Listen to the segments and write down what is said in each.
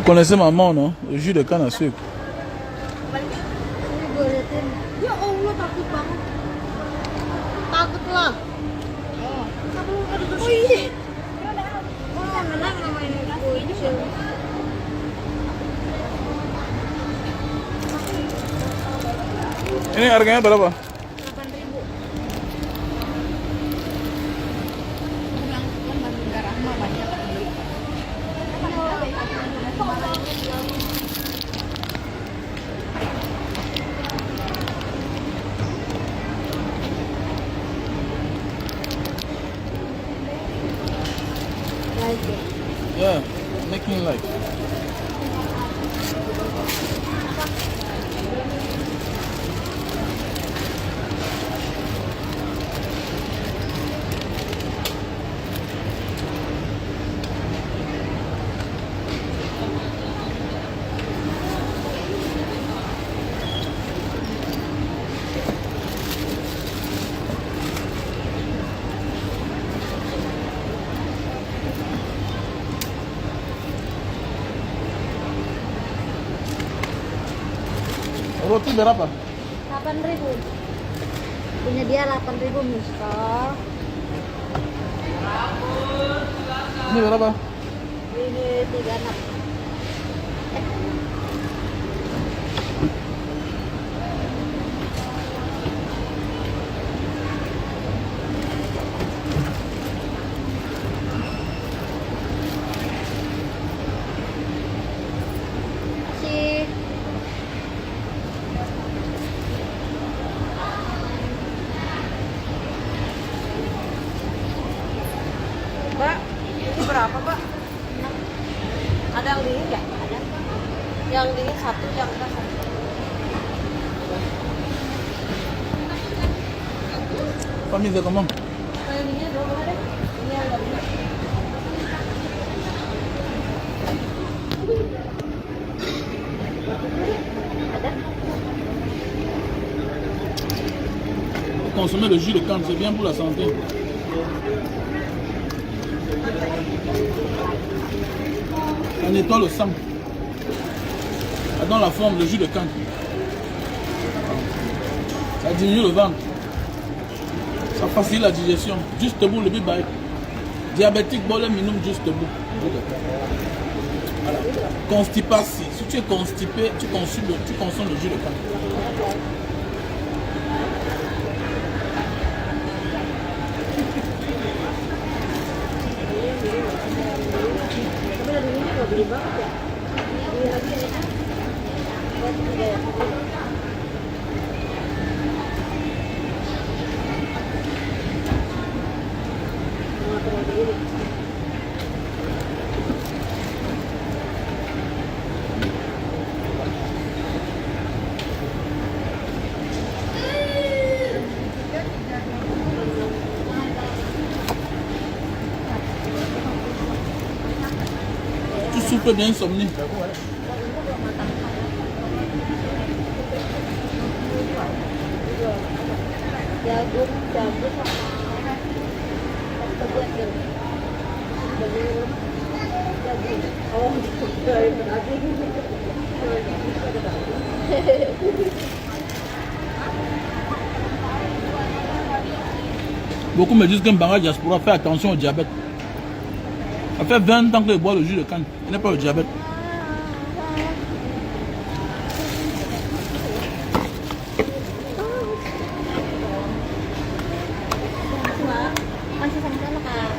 connaissez maman, non? Le jus de canne à sucre. Ya Allah, takut banget. Takut lah. Oh iya. Oh, menang namanya kucing. Ini harganya berapa? 8.000. Yang Bandung Garah mah banyak beli. Yeah, making like. Roti berapa? 8.000. Punya dia 8.000 Mister. Ini berapa? Ini 36. Masih. Mbak, ini berapa, Mbak? Ada yang dingin nggak? Ada. Yang dingin satu, yang enggak satu. Famille de comment? Yang dingin dua boleh deh. Ini yang nggak dingin. Ada. Consommer le jus de canne, c'est bien pour la santé. Ça nettoie le sang. Ça donne la forme, le jus de canne. Ça diminue le ventre. Ça facilite la digestion. Juste debout, le bibaï. Diabétique, bon, le minimum, juste debout. Voilà. Constipation. Si tu es constipé, tu consommes le jus de canne. Tapi ada dingin juga beli banget ya. Ini lagi ya. Lihat juga ya. Nggak terlalu ini. Tu souffres d'insomnie. Jagung sama tebuas gitu. Jagung. Oh, dari tadi. Beaucoup me disent qu'un barrage diaspora fait attention au diabète. Ça fait 20 ans que je bois le jus de canne. Il n'est pas le diabète. Masih sama-sama Kak.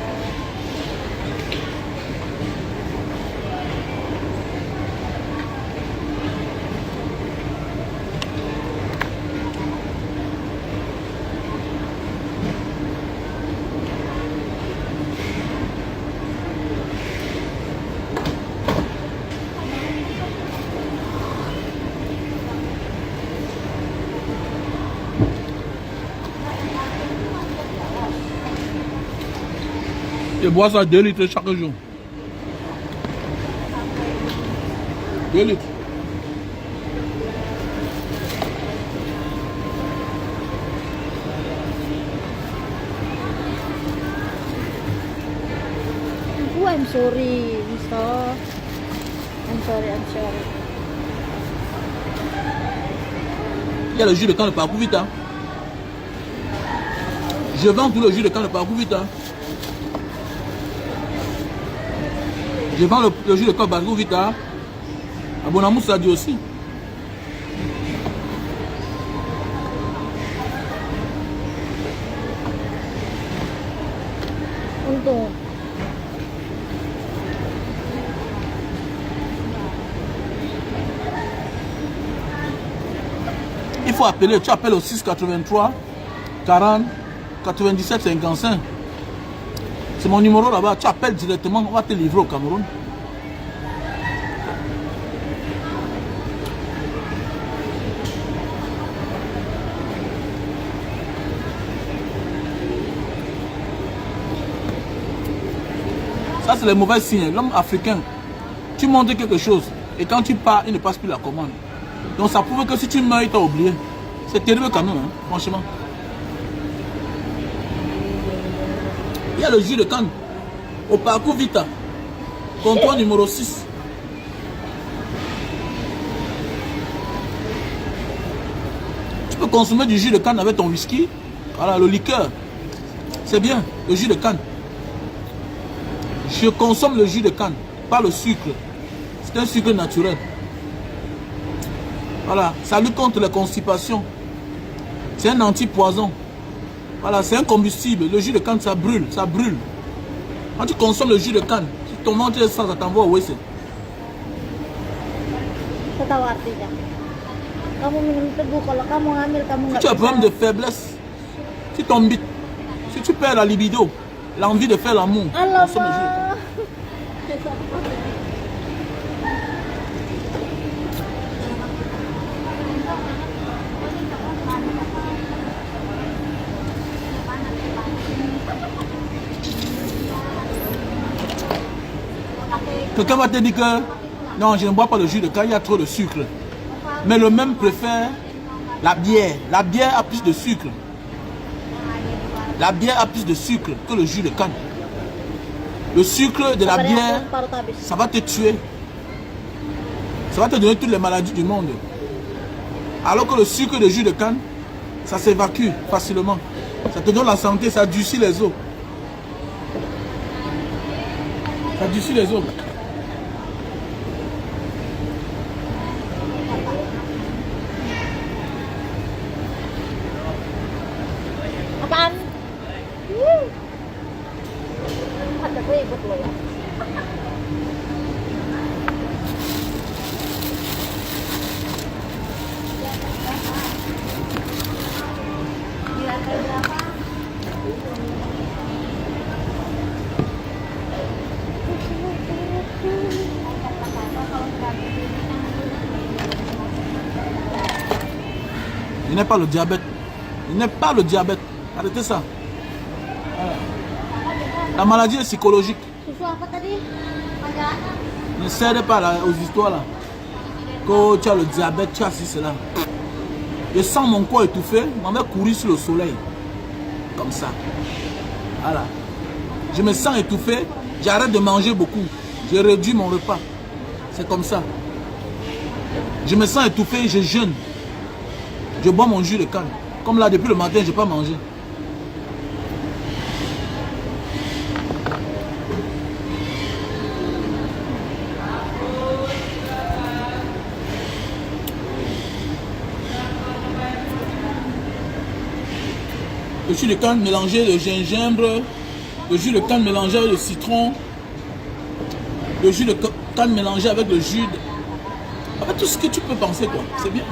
Je bois ça 2 litres chaque jour. 2 litres. I'm sorry, Mister. I'm sorry, I'm sorry. Il y a le jus de canne de parcours vite. Hein. Je vends tout le jus de canne de parcours vite. Hein. Je vends le jus de canne de parcours vite. Hein. Abonnamou, ça dit aussi. Untung. Il faut appeler, tu appelles au 683 40 97 55. C'est mon numéro là-bas. Tu appelles directement, on va te livrer au Cameroun. Ça, c'est les mauvais signes. L'homme africain, tu montres quelque chose et quand tu pars, il ne passe plus la commande. Donc ça prouve que si tu meurs, il t'a oublié. C'est terrible quand même, hein, franchement. Il y a le jus de canne au parcours Vita, comptoir numéro 6. Tu peux consommer du jus de canne avec ton whisky. Voilà, le liqueur. C'est bien, le jus de canne. Je consomme le jus de canne, pas le sucre. C'est un sucre naturel. Voilà, ça lutte contre la constipation. C'est un antipoison. Voilà, c'est un combustible. Le jus de canne, ça brûle, ça brûle. Quand tu consommes le jus de canne, ton ventre est sans, ça t'envoie au WC. Si tu as un problème de faiblesse, si ton bite, si tu perds la libido, l'envie de faire l'amour, consomme le jus de canne. Quelqu'un va te dire que non, je ne bois pas le jus de canne, il y a trop de sucre. Mais le même préfère la bière. La bière a plus de sucre. La bière a plus de sucre que le jus de canne. Le sucre de la bière, ça va te tuer. Ça va te donner toutes les maladies du monde. Alors que le sucre de jus de canne, ça s'évacue facilement. Ça te donne la santé, ça durcit les os. Ça durcit les os. Apaan? Ada gue ikut lo ya. Il n'est pas le diabète. Il n'est pas le diabète. Arrêtez ça. Voilà. La maladie est psychologique. Susu apa tadi? Majalah. Ne cède pas là, aux histoires là. Que tu as le diabète, tu as ceci, cela. Je sens mon corps étouffé, je m'en vais courir sur le soleil. Comme ça. Voilà. Je me sens étouffé, j'arrête de manger beaucoup. Je réduis mon repas. C'est comme ça. Je me sens étouffé, je jeûne. Je bois mon jus de canne. Comme là, depuis le matin, je n'ai pas mangé. Le jus de canne mélangé de gingembre, le jus de canne mélangé avec le citron, le jus de canne mélangé avec le jus de... Avec tout ce que tu peux penser, quoi. C'est bien.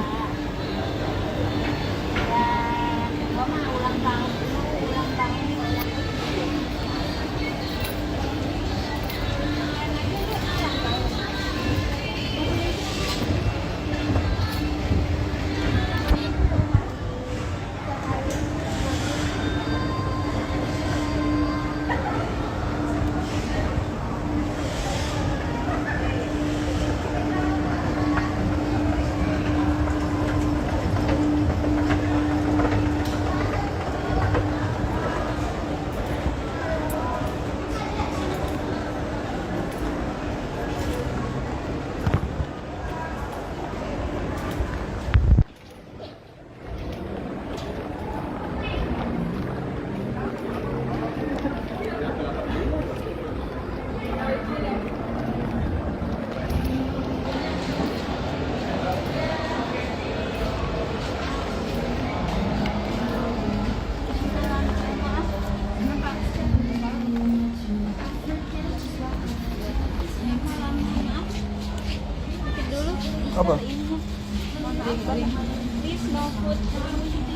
Please, no food.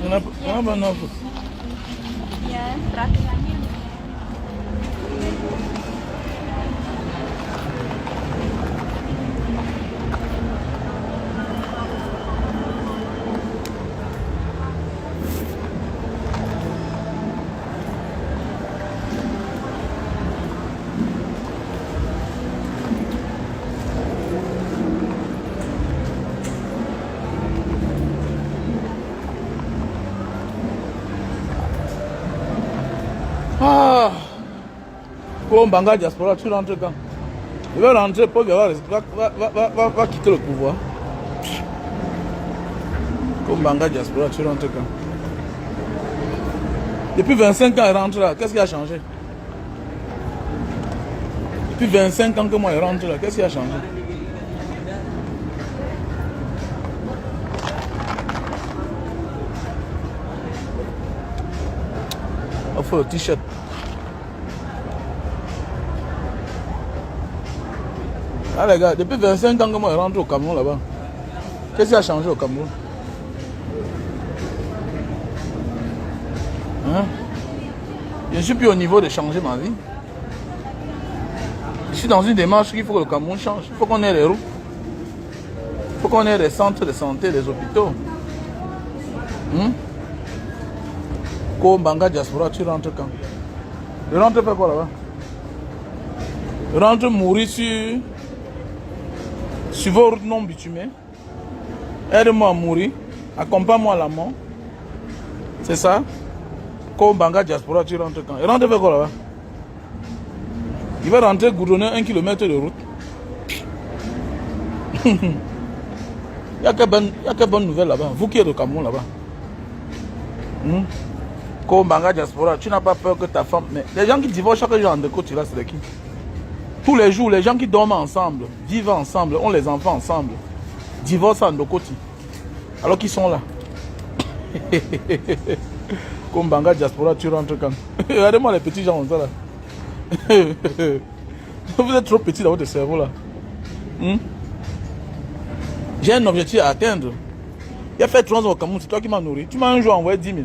Kenapa no food? Ya, perhatiannya. Ah, Comme Banga Diaspora, tu rentres quand? Il va rentrer, Paul va quitter le pouvoir. Comme Banga Diaspora, tu rentres quand? Depuis 25 ans, il rentre là. Qu'est-ce qui a changé? Depuis 25 ans que moi, il rentre là. Qu'est-ce qui a changé? Il faut le t-shirt. Ah les gars, depuis 25 ans que moi je rentre au Cameroun là-bas. Qu'est-ce qui a changé au Cameroun? Hein? Je ne suis plus au niveau de changer ma vie. Je suis dans une démarche qu'il faut que le Cameroun change. Il faut qu'on ait les routes. Il faut qu'on ait des centres de santé, des hôpitaux. Comme Banga Diaspora, tu rentres quand? Je rentre faire quoi là-bas? Je rentre mourir sur vos routes non bitumées. Aide-moi à mourir. Accompagne-moi à la mort. C'est ça? Comme Banga Diaspora, tu rentres quand? Je rentre faire quoi là-bas? Il va rentrer goudronner 1 kilomètre de route. Il n'y a que bonne nouvelle là-bas. Vous qui êtes au Cameroun là-bas. Comme Banga Diaspora, tu n'as pas peur que ta femme... Mais les gens qui divorcent chaque jour en déco, tu là, c'est de qui? Tous les jours, les gens qui dorment ensemble, vivent ensemble, ont les enfants ensemble, divorcent en déco, alors qu'ils sont là. Comme Banga Diaspora, tu rentres quand? Regardez-moi les petits gens comme ça là. Vous êtes trop petits dans votre cerveau là. J'ai un objectif à atteindre. Il a fait 3 ans au Cameroun, c'est toi qui m'as nourri. Tu m'as un jour envoyé 10 000.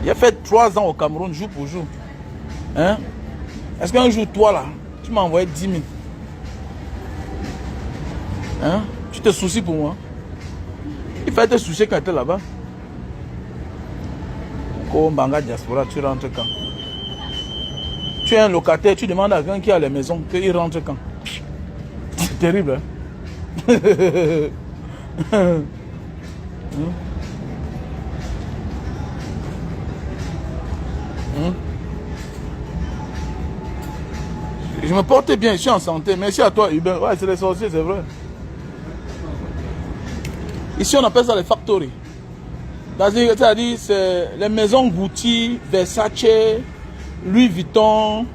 Il a fait 3 ans au Cameroun, jour pour jour. Hein? Est-ce qu'un jour, toi là, tu m'as envoyé 10 000? Hein? Tu te soucies pour moi? Il fallait te soucier quand tu étais là-bas. Comme Banga Diaspora, tu rentres quand? Tu es un locataire, tu demandes à quelqu'un qui a les maisons qu'il rentre quand? C'est terrible, hein? Je me porte bien, je suis en santé. Merci à toi, Hubert. Ouais, c'est les sorciers, c'est vrai. Ici, on appelle ça les factories. C'est-à-dire, c'est les maisons Gucci, Versace, Louis Vuitton,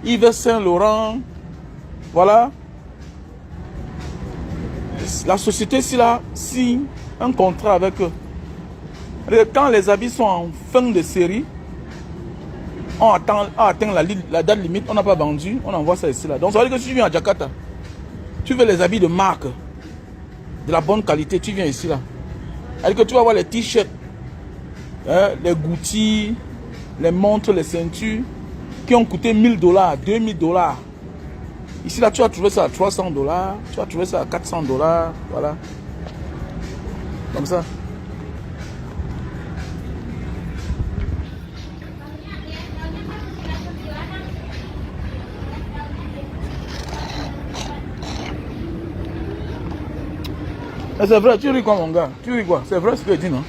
Yves Saint Laurent. Voilà. La société ici là signe un contrat avec eux. Quand les habits sont en fin de série, on atteint la date limite, on n'a pas vendu, on envoie ça ici là. Donc ça veut dire que si tu viens à Jakarta, tu veux les habits de marque, de la bonne qualité, tu viens ici là. C'est-à-dire que tu vas voir les t-shirts, les Gucci, les montres, les ceintures, qui ont coûté 1 000 $, 2 000 $. Ici là, tu vas trouver ça à 300 $, tu vas trouver ça à 400 $, voilà. Comme ça. C'est vrai, tu ris quoi mon gars? Tu ris quoi? C'est vrai ce que tu dis, non?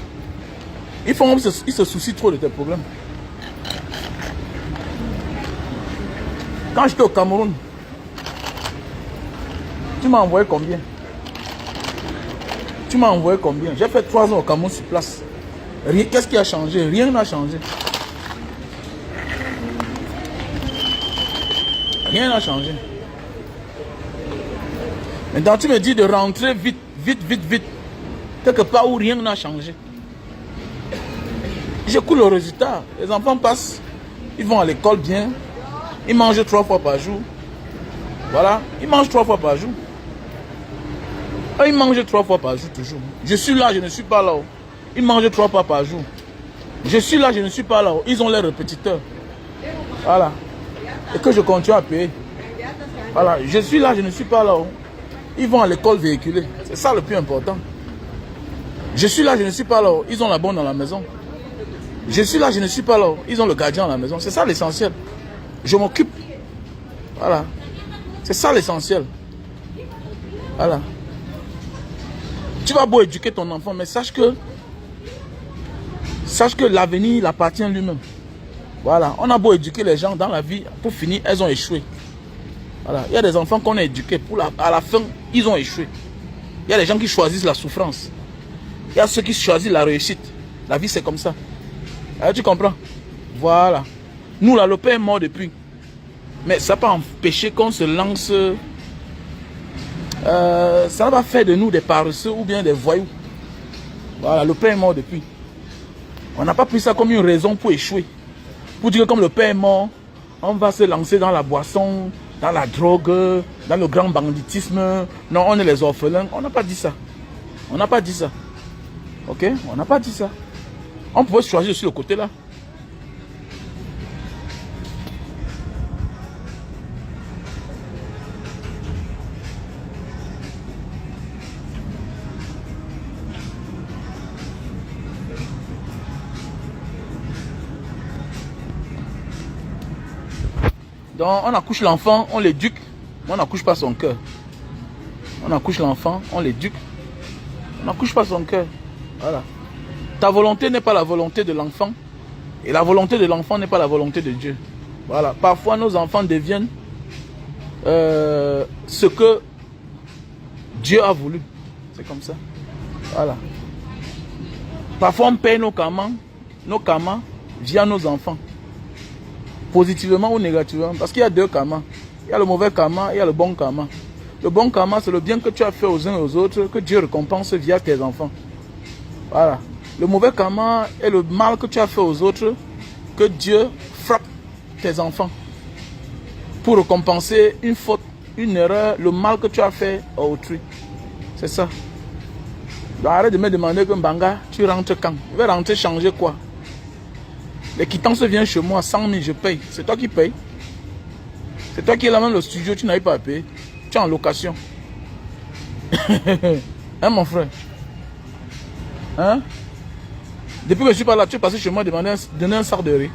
Ils se soucient trop de tes problèmes. Quand j'étais au Cameroun, tu m'as envoyé combien? Tu m'as envoyé combien? J'ai fait 3 ans au Cameroun sur place. Qu'est-ce qui a changé? Rien n'a changé. Rien n'a changé. Maintenant, tu me dis de rentrer vite. Vite. Quelque part où rien n'a changé. J'écoute le résultat. Les enfants passent. Ils vont à l'école bien. Ils mangent 3 fois par jour. Voilà. Ils mangent 3 fois par jour. Ils mangent 3 fois par jour toujours. Je suis là, je ne suis pas là. Ils mangent 3 fois par jour. Je suis là, je ne suis pas là. Ils ont les répétiteurs. Voilà. Et que je continue à payer. Voilà. Je suis là, je ne suis pas là. Ils vont à l'école véhiculée. C'est ça le plus important. Je suis là, je ne suis pas là. Ils ont la bonne dans la maison. Je suis là, je ne suis pas là. Ils ont le gardien à la maison. C'est ça l'essentiel. Je m'occupe. Voilà. C'est ça l'essentiel. Voilà. Tu vas beau éduquer ton enfant, mais sache que l'avenir il appartient à lui-même. Voilà. On a beau éduquer les gens dans la vie, pour finir, elles ont échoué. Voilà. Il y a des enfants qu'on a éduqués, à la fin, ils ont échoué. Il y a des gens qui choisissent la souffrance. Il y a ceux qui choisissent la réussite. La vie, c'est comme ça. Alors, tu comprends? Voilà. Nous, là, le père est mort depuis. Mais ça n'a pas empêché qu'on se lance. Ça va faire de nous des paresseux ou bien des voyous. Voilà, le père est mort depuis. On n'a pas pris ça comme une raison pour échouer. Pour dire que comme le père est mort, on va se lancer dans la boisson, dans la drogue, dans le grand banditisme. Non, on est les orphelins. On n'a pas dit ça. On n'a pas dit ça. Ok? On n'a pas dit ça. On pouvait choisir sur le côté là. Donc, on accouche l'enfant, on l'éduque, mais on n'accouche pas son cœur. On accouche l'enfant, on l'éduque, on n'accouche pas son cœur. Voilà. Ta volonté n'est pas la volonté de l'enfant, et la volonté de l'enfant n'est pas la volonté de Dieu. Voilà. Parfois, nos enfants deviennent ce que Dieu a voulu. C'est comme ça. Voilà. Parfois, on paye nos karmas via nos enfants. Positivement ou négativement. Parce qu'il y a 2 karmas. Il y a le mauvais karma et il y a le bon karma. Le bon karma, c'est le bien que tu as fait aux uns et aux autres, que Dieu récompense via tes enfants. Voilà. Le mauvais karma est le mal que tu as fait aux autres, que Dieu frappe tes enfants. Pour récompenser une faute, une erreur, le mal que tu as fait à autrui. C'est ça. Donc arrête de me demander que Mbanga, tu rentres quand? Je vais rentrer changer quoi? Les quittances viennent chez moi, 100 000, je paye. C'est toi qui payes. C'est toi qui es là même le studio, tu n'arrives pas à payer. Tu es en location. Hein, mon frère? Hein? Depuis que je suis pas là, tu es passé chez moi donner un sac de riz.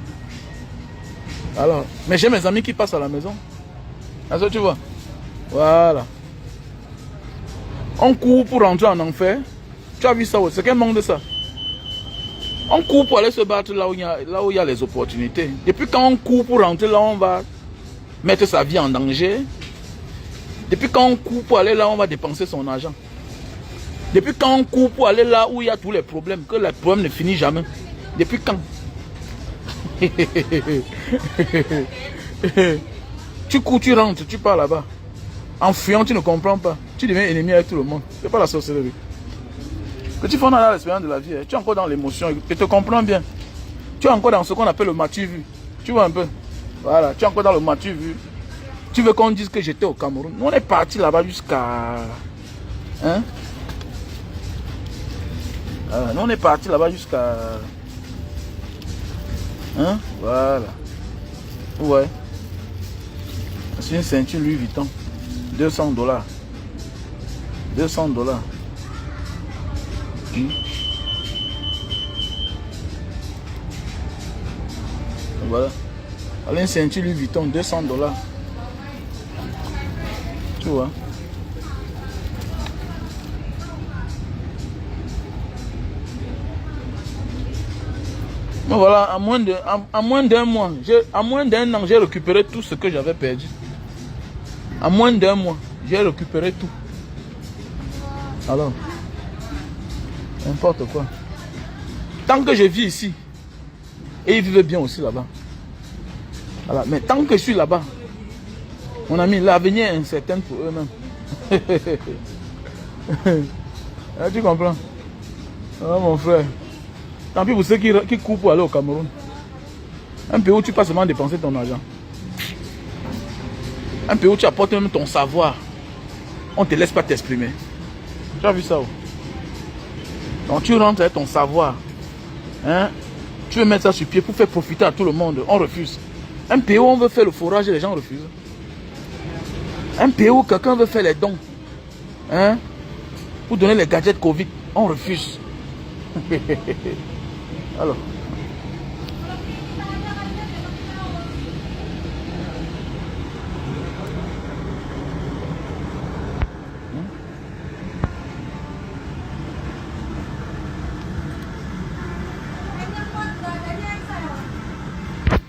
Alors, mais j'ai mes amis qui passent à la maison. Alors, tu vois? Voilà. On court pour rentrer en enfer. Tu as vu ça? C'est quel manque de ça? On court pour aller se battre là où il y a les opportunités. Depuis quand on court pour rentrer là où on va mettre sa vie en danger. Depuis quand on court pour aller là où on va dépenser son argent. Depuis quand on court pour aller là où il y a tous les problèmes, que les problèmes ne finissent jamais. Depuis quand? Tu cours, tu rentres, tu pars là-bas. En fuyant, tu ne comprends pas. Tu deviens ennemi avec tout le monde. C'est pas la sorcellerie. Petit fond dans l'expérience de la vie, tu es encore dans l'émotion, je te comprends bien. Tu es encore dans ce qu'on appelle le matu vu. Tu vois un peu? Voilà, tu es encore dans le matu vu. Tu veux qu'on dise que j'étais au Cameroun? Nous on est parti là-bas jusqu'à... Hein? Nous on est parti là-bas jusqu'à... Hein? Voilà. Ouais. C'est une ceinture Louis Vuitton. $200. $200. Voilà. Allez, une ceinture Louis Vuitton, $200. Tu vois. Mais voilà, à moins d'un mois, à moins d'un an, j'ai récupéré tout ce que j'avais perdu. À moins d'un mois, j'ai récupéré tout. Alors, n'importe quoi. Tant que je vis ici, et ils vivent bien aussi là-bas. Voilà. Mais tant que je suis là-bas, mon ami, l'avenir est incertain pour eux-mêmes. Tu comprends? Ah, mon frère. Tant pis pour ceux qui courent pour aller au Cameroun. Un pays où tu peux seulement dépenser ton argent. Un pays où tu apportes même ton savoir. On ne te laisse pas t'exprimer. Tu as vu ça? Donc tu rentres avec ton savoir. Hein? Tu veux mettre ça sur pied pour faire profiter à tout le monde. On refuse. Un pays où on veut faire le forage et les gens refusent. Un pays où quelqu'un veut faire les dons. Hein? Pour donner les gadgets Covid. On refuse. Alors.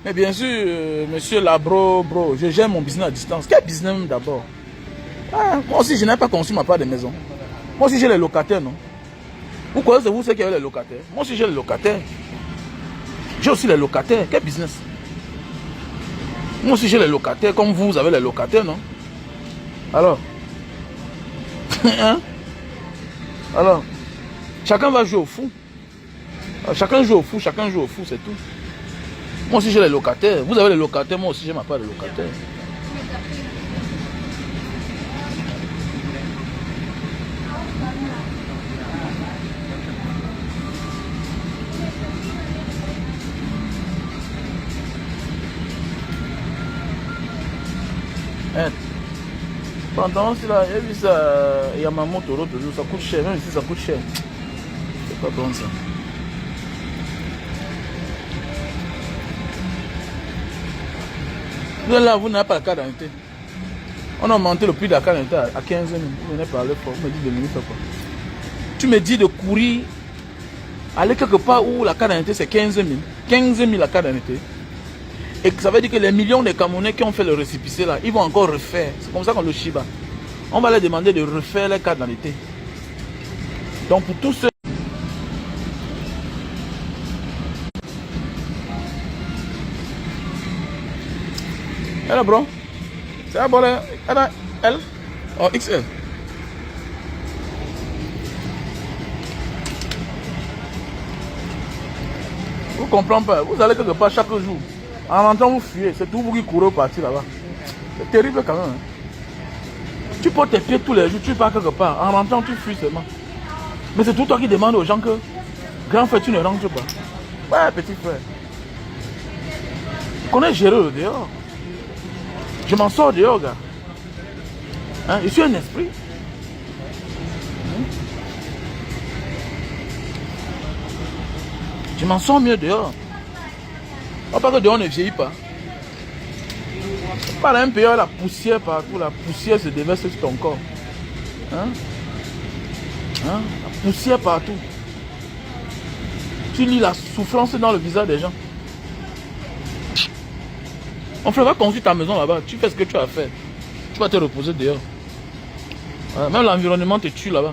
Mais bien sûr, monsieur Labro, bro, je gère mon business à distance. Quel business d'abord? Ah, moi aussi, je n'ai pas conçu ma part de maison. Moi aussi, j'ai les locataires, non? Vous connaissez, vous, ceux qui ont les locataires? Moi aussi, j'ai les locataires. J'ai aussi les locataires. Quel business? Moi aussi, j'ai les locataires, comme vous avez les locataires, non? Alors? Hein? Alors? Chacun va jouer au fou. Chacun joue au fou, chacun joue au fou, c'est tout. Moi aussi j'ai les locataires. Vous avez les locataires, moi aussi j'ai ma part de locataires. Hein? Pendant cela, j'ai vu ça, il y a ma moto l'autre jour, ça coûte cher, même ici ça coûte cher. C'est pas bon ça. Là, vous n'avez pas la carte d'identité. On a augmenté le prix de la carte d'identité à 15 000. Vous venez parler fort. Vous me dites de venir faire quoi? Tu me dis de courir, aller quelque part où la carte d'identité c'est 15 000. 15 000 la carte d'identité. Et ça veut dire que les millions de Camerounais qui ont fait le récépissé là, ils vont encore refaire. C'est comme ça qu'on le chiba. On va leur demander de refaire les cartes d'identité. Donc pour tous ceux. Hello bro, c'est un bon L ou XL? Vous ne comprenez pas, vous allez quelque part chaque jour. En rentrant vous fuyez, c'est tout vous qui courez au parti là-bas. C'est terrible quand même. Hein? Tu portes tes pieds tous les jours, tu pars quelque part. En rentrant tu fuis seulement. Mais c'est tout toi qui demande aux gens que grand frère tu ne rentres pas. Ouais petit frère. Connais gérer le dehors. Je m'en sors dehors, gars. Hein? Je suis un esprit. Je m'en sors mieux dehors. Pas que dehors ne vieillit pas. Par un pays, la poussière partout. La poussière se déverse sur ton corps. Hein? Hein? La poussière partout. Tu lis la souffrance dans le visage des gens. On va construire ta maison là-bas. Tu fais ce que tu as à faire. Tu vas te reposer dehors. Voilà. Même l'environnement te tue là-bas.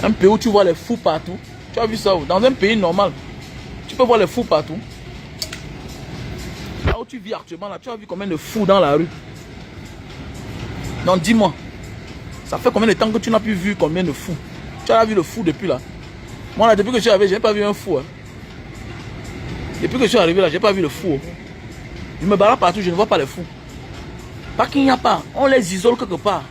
Un pays où tu vois les fous partout. Tu as vu ça où? Dans un pays normal, tu peux voir les fous partout. Là où tu vis actuellement, là, tu as vu combien de fous dans la rue? Non, dis-moi. Ça fait combien de temps que tu n'as plus vu combien de fous? Tu as vu le fou depuis là? Moi là, depuis que je suis arrivé, je n'ai pas vu un fou. Hein. Depuis que je suis arrivé là, je n'ai pas vu le fou. Je me balade partout, je ne vois pas les fous. Pas qu'il n'y a pas, on les isole quelque part.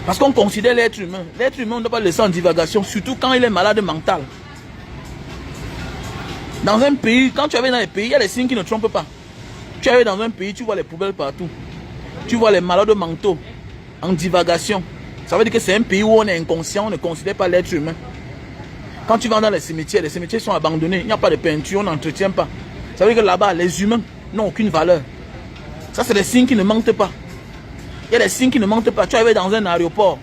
Parce qu'on considère l'être humain. L'être humain, on ne doit pas le laisser en divagation, surtout quand il est malade mental. Dans un pays, quand tu arrives dans les pays, il y a des signes qui ne trompent pas. Tu arrives dans un pays, tu vois les poubelles partout. Tu vois les malades mentaux en divagation. Ça veut dire que c'est un pays où on est inconscient, on ne considère pas l'être humain. Quand tu vas dans les cimetières sont abandonnés, il n'y a pas de peinture, on n'entretient pas. Ça veut dire que là-bas, les humains n'ont aucune valeur. Ça, c'est des signes qui ne mentent pas. Il y a des signes qui ne mentent pas. Tu arrives dans un aéroport,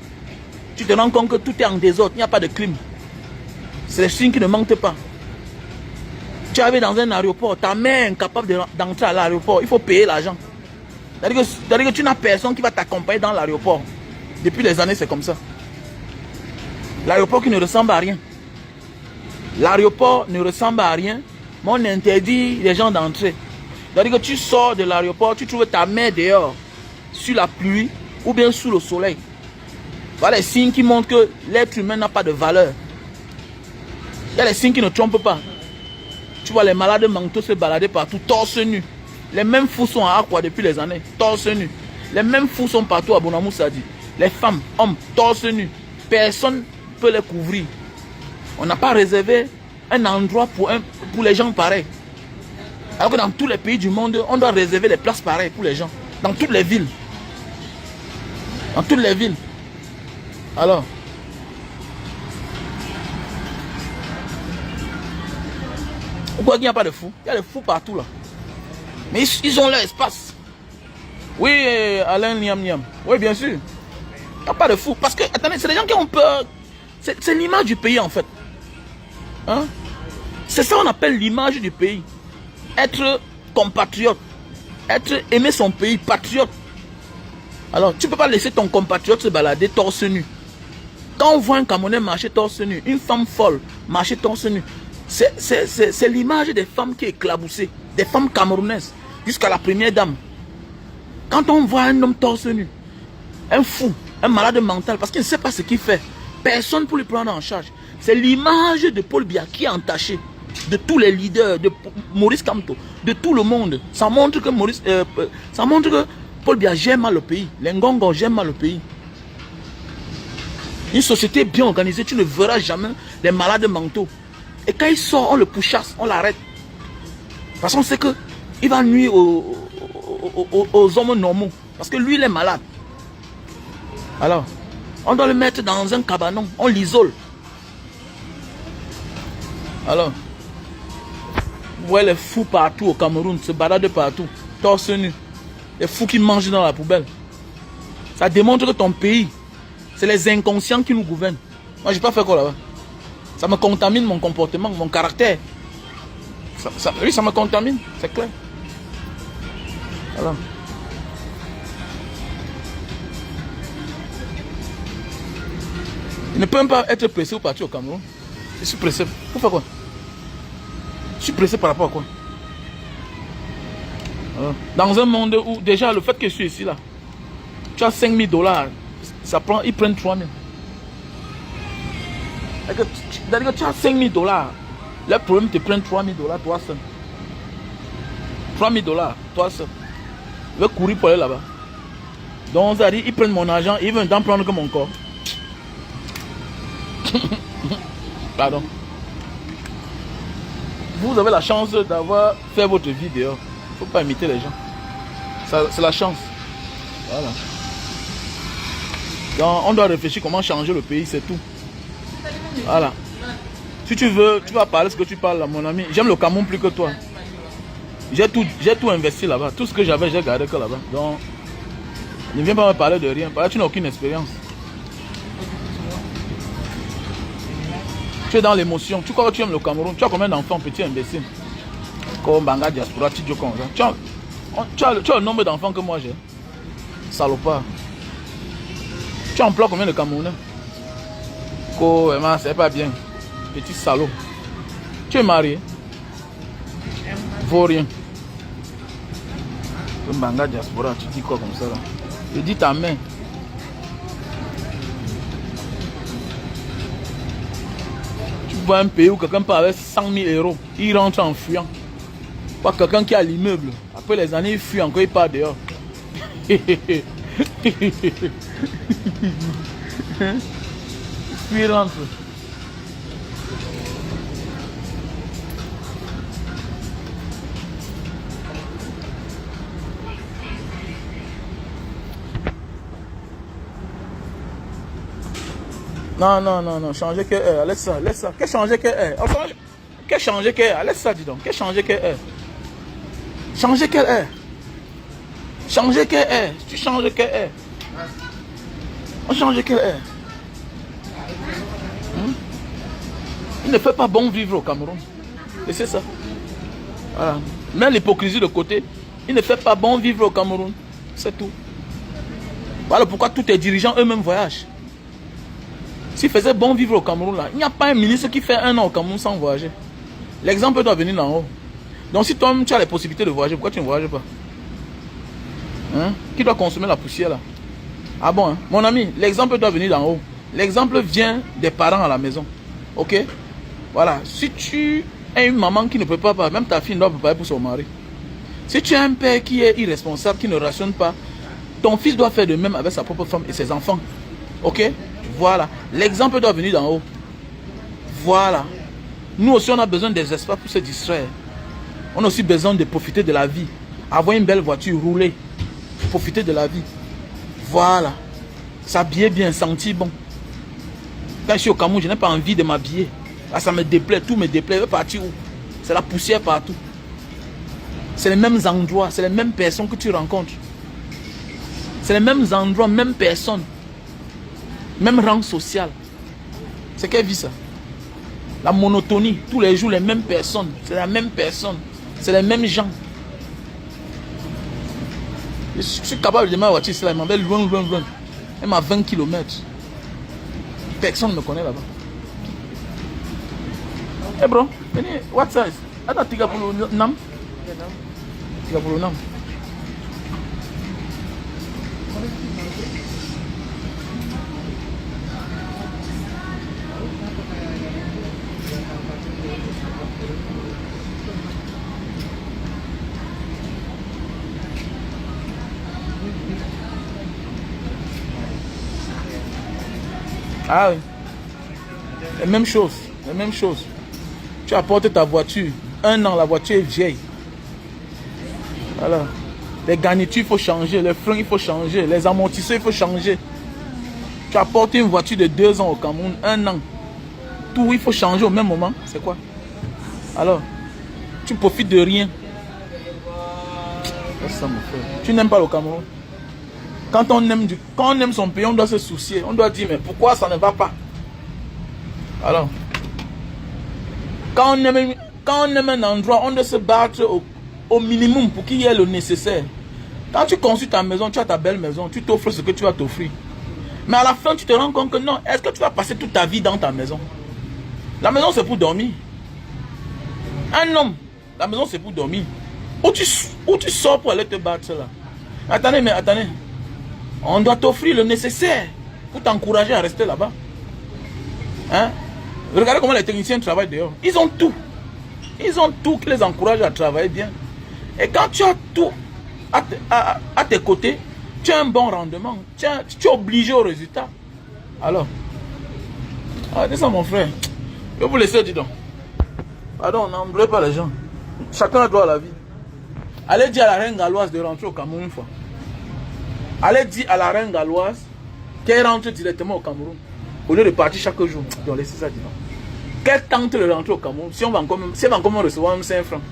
tu te rends compte que tout est en désordre, il n'y a pas de clim. C'est des signes qui ne mentent pas. Tu arrives dans un aéroport, ta mère est incapable d'entrer à l'aéroport, il faut payer l'argent. C'est-à-dire que tu n'as personne qui va t'accompagner dans l'aéroport. Depuis les années, c'est comme ça. L'aéroport qui ne ressemble à rien. L'aéroport ne ressemble à rien, mais on interdit les gens d'entrer. C'est-à-dire que tu sors de l'aéroport, tu trouves ta mère dehors, sur la pluie ou bien sous le soleil. Voilà les signes qui montrent que l'être humain n'a pas de valeur. Il y a les signes qui ne trompent pas. Tu vois les malades mentaux se balader partout, torse nu. Les mêmes fous sont à Aqua depuis les années, torse nu. Les mêmes fous sont partout à Bonamou Sadi. Les femmes, hommes, torse nu. Personne ne peut les couvrir. On n'a pas réservé un endroit pour les gens pareils. Alors que dans tous les pays du monde, on doit réserver des places pareilles pour les gens. Dans toutes les villes. Dans toutes les villes. Alors. Pourquoi il n'y a pas de fous? Il y a des fous partout là. Mais ils ont leur espace. Oui, Alain Niam Niam. Oui, bien sûr. Il n'y a pas de fous. Parce que, attendez, c'est les gens qui ont peur. C'est l'image du pays en fait. Hein? C'est ça qu'on appelle l'image du pays. Être compatriote. Aimer son pays, patriote. Alors, tu ne peux pas laisser ton compatriote se balader torse nu. Quand on voit un Camerounais marcher torse nu, une femme folle marcher torse nu, c'est l'image des femmes qui est éclaboussée. Des femmes camerounaises. Jusqu'à la première dame. Quand on voit un homme torse nu, un fou, un malade mental, parce qu'il ne sait pas ce qu'il fait, personne pour le prendre en charge. C'est l'image de Paul Biya qui est entachée. De tous les leaders, de Maurice Kamto, de tout le monde. Ça montre que Paul Biya gère mal le pays. Les Ngongo gèrent mal le pays. Une société bien organisée, tu ne verras jamais les malades mentaux. Et quand il sort, on le pourchasse, on l'arrête. Parce qu'on sait qu'il va nuire aux hommes normaux. Parce que lui, il est malade. Alors, on doit le mettre dans un cabanon, on l'isole. Alors, vous voyez les fous partout au Cameroun, se baladent partout, torse nu. Les fous qui mangent dans la poubelle. Ça démontre que ton pays, c'est les inconscients qui nous gouvernent. Moi, je n'ai pas fait quoi là-bas. Ça me contamine mon comportement, mon caractère. Oui, ça me contamine, c'est clair. Voilà. Il ne peut même pas être pressé ou partir au Cameroun. Je suis pressé. Pour faire quoi? Je suis pressé par rapport à quoi? Dans un monde où déjà le fait que je suis ici là, tu as 5 000 $, ça prend, ils prennent 3 000. C'est-à-dire que tu as 5 000 $, le problème te prend 3 000 $, toi seul. 3 000 $, toi seul. Je vais courir pour aller là-bas. Donc ça dit, ils prennent mon argent, ils veulent en prendre que mon corps. Pardon. Vous avez la chance d'avoir fait votre vie dehors. Il ne faut pas imiter les gens. C'est la chance. Voilà. Donc on doit réfléchir comment changer le pays, c'est tout. Voilà. Si tu veux, tu vas parler ce que tu parles là, mon ami. J'aime le Cameroun plus que toi. J'ai tout investi là-bas. Tout ce que j'avais, j'ai gardé que là-bas. Donc, ne viens pas me parler de rien. Parce que tu n'as aucune expérience. Tu es dans l'émotion. Tu crois que tu aimes le Cameroun. Tu as combien d'enfants, petit imbécile? Comme Banga Diaspora, tu dis comme ça. Tu as le nombre d'enfants que moi j'ai. Salopard. Tu emploies combien de Camerounais? C'est pas bien. Petit salaud. Tu es marié? Vaut rien. Comme Banga Diaspora, tu dis quoi comme ça là? Je dis ta main. Tu vois un pays où quelqu'un part avec 100 000 €, il rentre en fuyant. Pas quelqu'un qui a l'immeuble. Après les années, il fuit encore, il part dehors. Puis il rentre. Non, changer que heure, laisse ça. Qu'est-ce changer que heure? Qu'est-ce changer que heure? Laisse ça, dis donc. Qu'est-ce changer que heure? Changer quelle heure? Changer quelle heure? Tu changes quelle heure? On change quelle heure? Il ne fait pas bon vivre au Cameroun. Et c'est ça. Voilà. Mets l'hypocrisie de côté. Il ne fait pas bon vivre au Cameroun. C'est tout. Voilà pourquoi tous tes dirigeants eux-mêmes voyagent. S'ils faisaient bon vivre au Cameroun, là, il n'y a pas un ministre qui fait 1 an au Cameroun sans voyager. L'exemple doit venir d'en haut. Donc si toi-même tu as les possibilités de voyager, pourquoi tu ne voyages pas? Qui doit consommer la poussière là? Ah bon, hein? Mon ami, l'exemple doit venir d'en haut. L'exemple vient des parents à la maison. Ok? Voilà. Si tu es une maman qui ne peut pas, même ta fille ne doit pas préparer pour son mari. Si tu as un père qui est irresponsable, qui ne rationne pas Ton fils doit faire de même avec sa propre femme et ses enfants. Ok? Voilà. L'exemple doit venir d'en haut. Voilà. Nous aussi, on a besoin des espaces pour se distraire. On a aussi besoin de profiter de la vie. Avoir une belle voiture, rouler. Profiter de la vie. Voilà. S'habiller bien, sentir bon. Quand je suis au Cameroun, je n'ai pas envie de m'habiller. Là, ça me déplaît, tout me déplaît. Je veux partir où? C'est la poussière partout. C'est les mêmes endroits, c'est les mêmes personnes que tu rencontres. C'est les mêmes endroits, mêmes personnes. Même rang social. C'est quelle vie ça? La monotonie, tous les jours les mêmes personnes. C'est la même personne. C'est les mêmes gens. Je suis capable de démarrer la voiture, elle m'appelle loin. Elle m'a 20 km. Personne ne me connaît là-bas. Hey bro, venez, what size? Attends, tu as pour le nam? Tu as pour le nam? Ah oui. Les mêmes choses. Les mêmes choses. Tu apportes ta voiture. 1 an, la voiture est vieille. Voilà. Les garnitures, il faut changer. Les freins, il faut changer. Les amortisseurs, il faut changer. Tu apportes une voiture de 2 ans au Cameroun. 1 an. Tout, il faut changer au même moment. C'est quoi? Alors, tu profites de rien. C'est ça, mon frère. Tu n'aimes pas le Cameroun. Quand on aime son pays, on doit se soucier. On doit dire, mais pourquoi ça ne va pas? Alors, quand on aime un endroit, on doit se battre au minimum pour qu'il y ait le nécessaire. Quand tu construis ta maison, tu as ta belle maison, tu t'offres ce que tu vas t'offrir. Mais à la fin, tu te rends compte que non, est-ce que tu vas passer toute ta vie dans ta maison? La maison, c'est pour dormir. Un homme, la maison, c'est pour dormir. Où tu sors pour aller te battre là? Attendez, mais attendez. On doit t'offrir le nécessaire pour t'encourager à rester là-bas. Hein? Regardez comment les techniciens travaillent dehors. Ils ont tout. Ils ont tout qui les encourage à travailler bien. Et quand tu as tout à tes côtés, tu as un bon rendement. Tu es obligé au résultat. Alors, c'est ça mon frère. Je vais vous laisser, dis donc. Pardon, n'embrayez pas les gens. Chacun a droit à la vie. Allez dire à la reine galloise de rentrer au Cameroun une fois. Allez dire à la reine galloise qu'elle rentre directement au Cameroun. Au lieu de partir chaque jour. Donc laissez ça, dis donc. Qu'elle tente de rentrer au Cameroun. Si elle va encore recevoir 5 francs.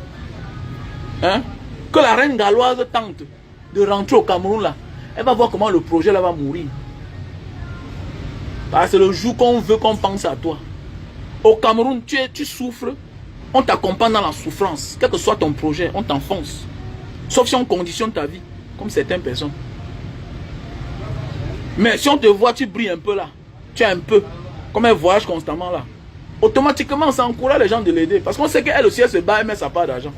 Hein? Que la reine galloise tente de rentrer au Cameroun là. Elle va voir comment le projet là va mourir. Parce que c'est le jour qu'on veut qu'on pense à toi. Au Cameroun, tu souffres. On t'accompagne dans la souffrance. Quel que soit ton projet, on t'enfonce. Sauf si on conditionne ta vie. Comme certaines personnes. Mais si on te voit, tu brilles un peu là. Tu es un peu. Comme elle voyage constamment là. Automatiquement, ça encourage les gens de l'aider. Parce qu'on sait qu'elle aussi, elle se bat, elle met sa part d'argent.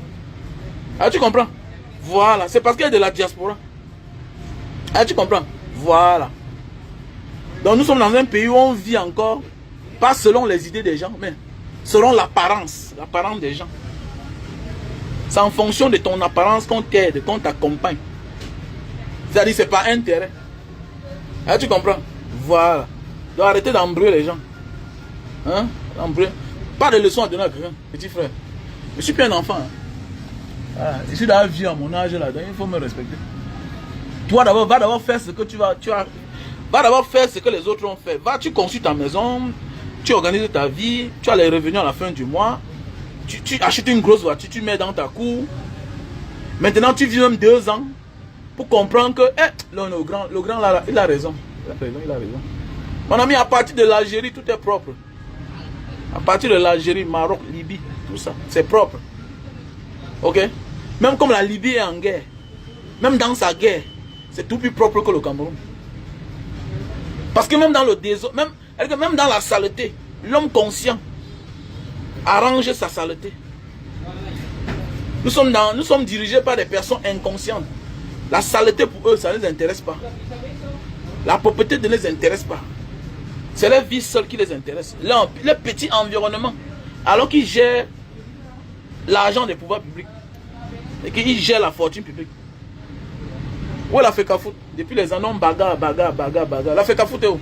Ah, tu comprends? Voilà. C'est parce qu'elle est de la diaspora. Ah, tu comprends? Voilà. Donc nous sommes dans un pays où on vit encore, pas selon les idées des gens, mais selon l'apparence des gens. C'est en fonction de ton apparence qu'on t'aide, qu'on t'accompagne. C'est-à-dire, c'est pas intérêt. Ah, tu comprends? Voilà. Donc arrêtez d'embrouiller les gens. Hein? Pas de leçons à donner à quelqu'un, petit frère. Je suis plus un enfant. Hein. Voilà. Je suis dans la vie à mon âge là, donc il faut me respecter. Toi d'abord, va d'abord faire ce que va d'abord faire ce que les autres ont fait. Va, tu construis ta maison, tu organises ta vie, tu as les revenus à la fin du mois, tu achètes une grosse voiture, tu mets dans ta cour. Maintenant tu vis même 2 ans pour comprendre que le grand là, il a raison. Il a raison. Mon ami, à partir de l'Algérie, tout est propre. À partir de l'Algérie, Maroc, Libye, tout ça, c'est propre. Ok? Même comme la Libye est en guerre, même dans sa guerre, c'est tout plus propre que le Cameroun. Parce que même dans le désordre, même dans la saleté, l'homme conscient arrange sa saleté. Nous sommes dirigés par des personnes inconscientes. La saleté pour eux, ça ne les intéresse pas. La propreté ne les intéresse pas. C'est leur vie seule qui les intéresse. Leur petit environnement. Alors qu'ils gèrent l'argent des pouvoirs publics. Et qu'ils gèrent la fortune publique. Où est la Fecafoot? Depuis les années, bagarre. La Fecafoot est où?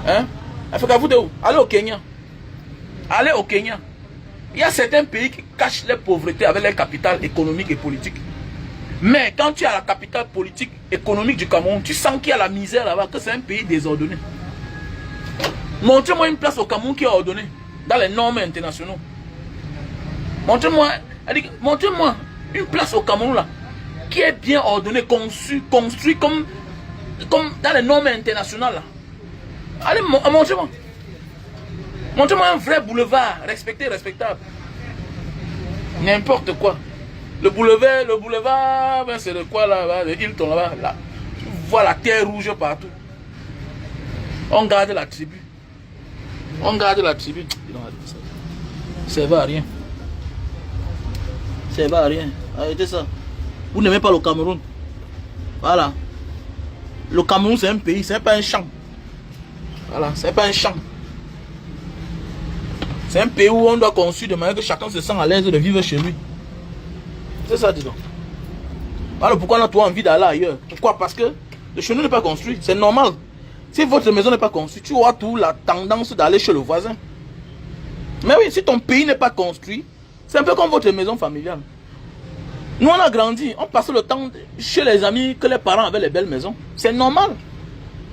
Hein? La Fecafoot est où? Allez au Kenya. Allez au Kenya. Il y a certains pays qui cachent les pauvretés avec leur capital économique et politique. Mais quand tu as la capitale politique, économique du Cameroun, tu sens qu'il y a la misère là-bas, que c'est un pays désordonné. Montrez-moi une place au Cameroun qui est ordonnée, dans les normes internationaux. Montrez-moi une place au Cameroun là, qui est bien ordonnée, construit comme dans les normes internationales là. Allez, montrez-moi. Montrez-moi un vrai boulevard, respectable. N'importe quoi. Le boulevard, ben c'est de quoi là, le Hilton là-bas, là. Tu vois la terre rouge partout. On garde la tribu. Ça va à rien. Ça va à rien. Arrêtez ça. Vous n'aimez pas le Cameroun. Voilà. Le Cameroun c'est un pays, c'est pas un champ. Voilà, c'est pas un champ. C'est un pays où on doit construire de manière que chacun se sent à l'aise de vivre chez lui. C'est ça, dis donc. Alors pourquoi on a toi envie d'aller ailleurs? Pourquoi? Parce que le chez nous n'est pas construit. C'est normal. Si votre maison n'est pas construite, tu auras tout la tendance d'aller chez le voisin. Mais oui, si ton pays n'est pas construit, c'est un peu comme votre maison familiale. Nous on a grandi, on passait le temps chez les amis que les parents avaient les belles maisons. C'est normal.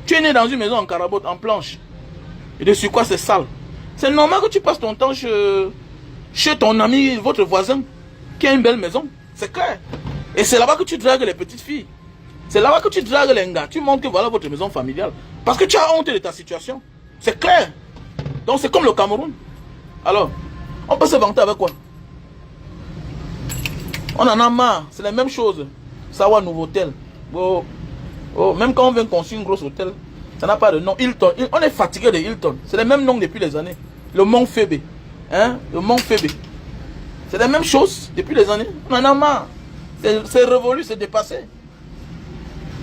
Tu es né dans une maison en carabote, en planche. Et dessus quoi c'est sale. C'est normal que tu passes ton temps chez ton ami, votre voisin, qui a une belle maison. C'est clair. Et c'est là-bas que tu dragues les petites filles. C'est là-bas que tu dragues les gars. Tu montres que voilà votre maison familiale. Parce que tu as honte de ta situation. C'est clair. Donc c'est comme le Cameroun. Alors, on peut se vanter avec quoi? On en a marre. C'est la même chose. Sawa Nouveau Hôtel. Oh, même quand on vient construire un gros hôtel, ça n'a pas de nom. Hilton. On est fatigué de Hilton. C'est le même nom depuis des années. Le Mont Phébé. Hein? Le Mont Phébé. C'est la même chose depuis des années. On en a marre. C'est révolu, c'est dépassé.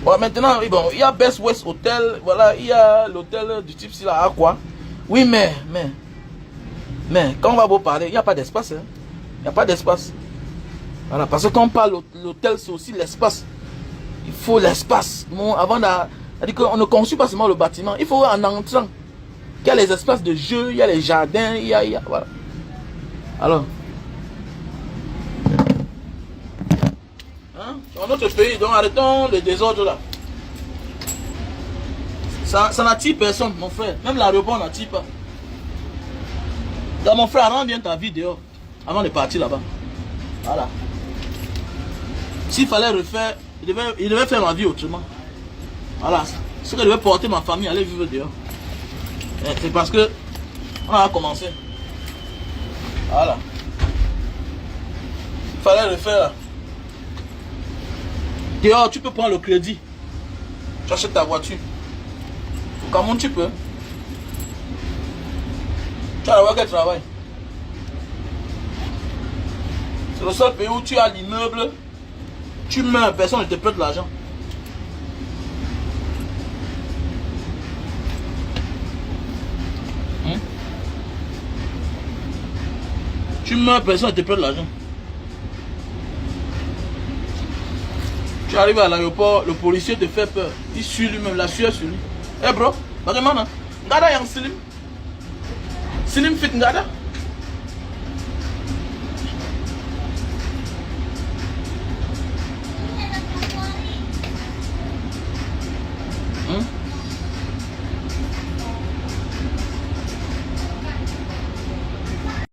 Voilà, maintenant, bon, il y a Best West Hotel. Voilà, il y a l'hôtel du type là à quoi? Oui, mais quand on va vous parler, il n'y a pas d'espace. Hein? Il n'y a pas d'espace. Voilà, parce que quand on parle l'hôtel, c'est aussi l'espace. Il faut l'espace. Bon, avant on ne construit pas seulement le bâtiment. Il faut en entrant. Il y a les espaces de jeu, il y a les jardins, il y a voilà. Alors. Hein? Dans notre pays, donc arrêtons le désordre là. Ça n'attire personne, mon frère. Même l'aéroport n'attire pas. Donc mon frère, rends bien ta vie dehors. Avant de partir là-bas. Voilà. S'il fallait refaire, il devait faire ma vie autrement. Voilà. Ce que je devais porter ma famille, aller vivre dehors. C'est parce que on a commencé. Voilà. Il fallait refaire là. Dehors, tu peux prendre le crédit. Tu achètes ta voiture. Au Cameroun, tu peux. Tu as la voiture qui travaille. C'est le seul pays où tu as l'immeuble. Tu meurs, personne ne te prête l'argent. Tu meurs, personne ne te prête l'argent. Tu arrives à l'aéroport, le policier te fait peur. Il suit lui-même, la sueur sur lui. Eh bro, vraiment, Ngada yang Slim. Slim fit Ngada.